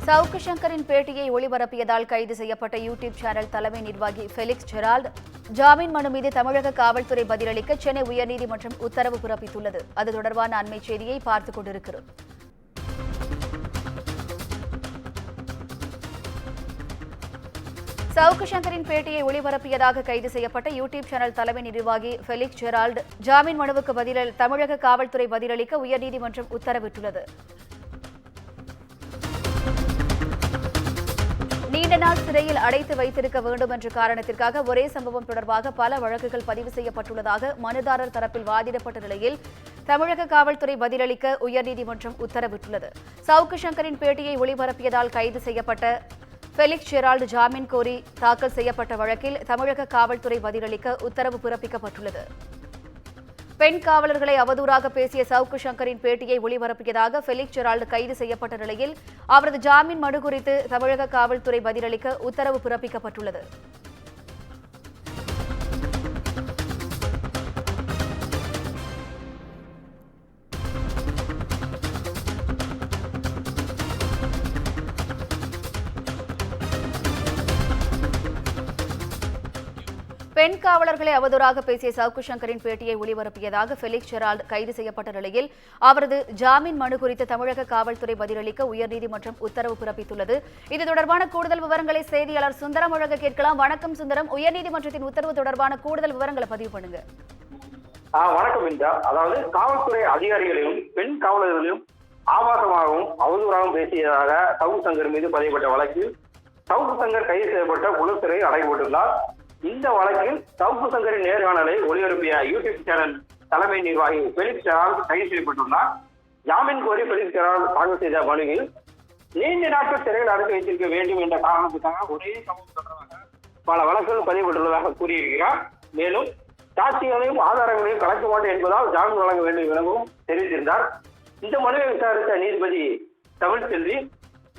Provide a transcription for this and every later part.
சவுக்கு சங்கரின் பேட்டியை ஒளிபரப்பியதால் கைது செய்யப்பட்ட யூடியூப் சேனல் தலைமை நிர்வாகி ஃபெலிக்ஸ் ஜெரால்ட் ஜாமீன் மனு மீது தமிழக காவல்துறை பதிலளிக்க சென்னை உயர்நீதிமன்றம் உத்தரவு பிறப்பித்துள்ளது. அது தொடர்பான அண்மை செய்தியை பார்த்துக் கொண்டிருக்கிறோம். சவுக்கு சங்கரின் பேட்டியை ஒளிபரப்பியதாக கைது செய்யப்பட்ட யூடியூப் சேனல் தலைமை நிர்வாகி ஃபெலிக்ஸ் ஜெரால்ட் ஜாமீன் மனுவுக்கு தமிழக காவல்துறை பதிலளிக்க உயர்நீதிமன்றம் உத்தரவிட்டுள்ளது. நீண்ட நாள் சிறையில் அடைத்து வைத்திருக்க வேண்டும் என்ற காரணத்திற்காக ஒரே சம்பவம் தொடர்பாக பல வழக்குகள் பதிவு செய்யப்பட்டுள்ளதாக மனுதாரர் தரப்பில் வாதிடப்பட்ட நிலையில் தமிழக காவல்துறை பதிலளிக்க உயர்நீதிமன்றம் உத்தரவிட்டுள்ளது. சவுக்கு சங்கரின் பேட்டியை ஒளிபரப்பியதால் கைது செய்யப்பட்ட ஃபெலிக்ஸ் ஜெரால்ட் ஜாமீன் கோரி தாக்கல் செய்யப்பட்ட வழக்கில் தமிழக காவல்துறை பதிலளிக்க உத்தரவு பிறப்பிக்கப்பட்டுள்ளது. பெண் காவலர்களை அவதூறாக பேசிய சவுக்கு சங்கரின் பேட்டியை ஒளிபரப்பியதாக ஃபெலிக்ஸ் ஜெரால்ட் கைது செய்யப்பட்ட நிலையில் அவரது ஜாமீன் மனு குறித்து தமிழக காவல்துறை பதிலளிக்க உத்தரவு பிறப்பிக்கப்பட்டுள்ளது. பெண் காவலர்களை அவதூறாக பேசிய சவுக்கு சங்கரின் பேட்டியை ஒளிபரப்பியதாக ஃபெலிக்ஸ் ஜெரால்ட் கைது செய்யப்பட்ட நிலையில் அவரது ஜாமீன் மனு குறித்து தமிழக காவல்துறை பதிலளிக்க உயர்நீதிமன்றம் உத்தரவு பிறப்பித்துள்ளது. இது தொடர்பான கூடுதல் விவரங்களை செய்தியாளர் சுந்தரம் வழங்க கேட்கலாம். வணக்கம் சுந்தரம், உயர்நீதிமன்றத்தின் உத்தரவு தொடர்பான கூடுதல் விவரங்களை பதிவு பண்ணுங்க. வணக்கம் இந்தியா. அதாவது காவல்துறை அதிகாரிகளையும் பெண் காவலர்களையும் ஆபாசமாகவும் அவதூறாகவும் பேசியதாக சவுக்கு சங்கர் மீது பதியப்பட்ட வழக்கில் சவுக்கு சங்கர் கைது செய்யப்பட்ட குளத்துறை அடைக்கப்பட்டுள்ளார். இந்த வழக்கில் சவுக்கு சங்கரின் நேர்காணலை ஒளிபரப்பிய யூடியூப் சேனல் தலைமை நிர்வாகி ஃபெலிக்ஸ் ஜெரால்ட் கைது செய்யப்பட்டுள்ளார். ஜாமீன் கோரி ஃபெலிக்ஸ் ஜெரால்ட் தாக்கல் செய்த மனுவில் நீண்ட நாட்கள் சிறையில் அடைத்து வைத்திருக்க வேண்டும் என்ற காரணத்துக்காக ஒரே சம்பவம் தொடர்பாக பல வழக்குகள் பதியப்பட்டுள்ளதாக கூறியிருக்கிறார். மேலும் சாட்சிகளையும் ஆதாரங்களையும் கலக்க மாட்டேன் என்பதால் ஜாமீன் வழங்க வேண்டும் எனவும் தெரிவித்திருந்தார். இந்த மனுவை விசாரித்த நீதிபதி தமிழ்செல்வி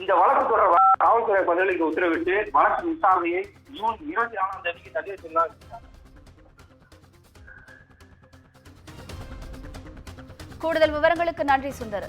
இந்த வழக்கு தொடர்பாக காவல்துறை பதிலளிக்க உத்தரவிட்டு வழக்கு விசாரணையை ஜூன் 24ஆம் தேதிக்கு தள்ளி வைத்துள்ளார். கூடுதல் விவரங்களுக்கு நன்றி சுந்தர்.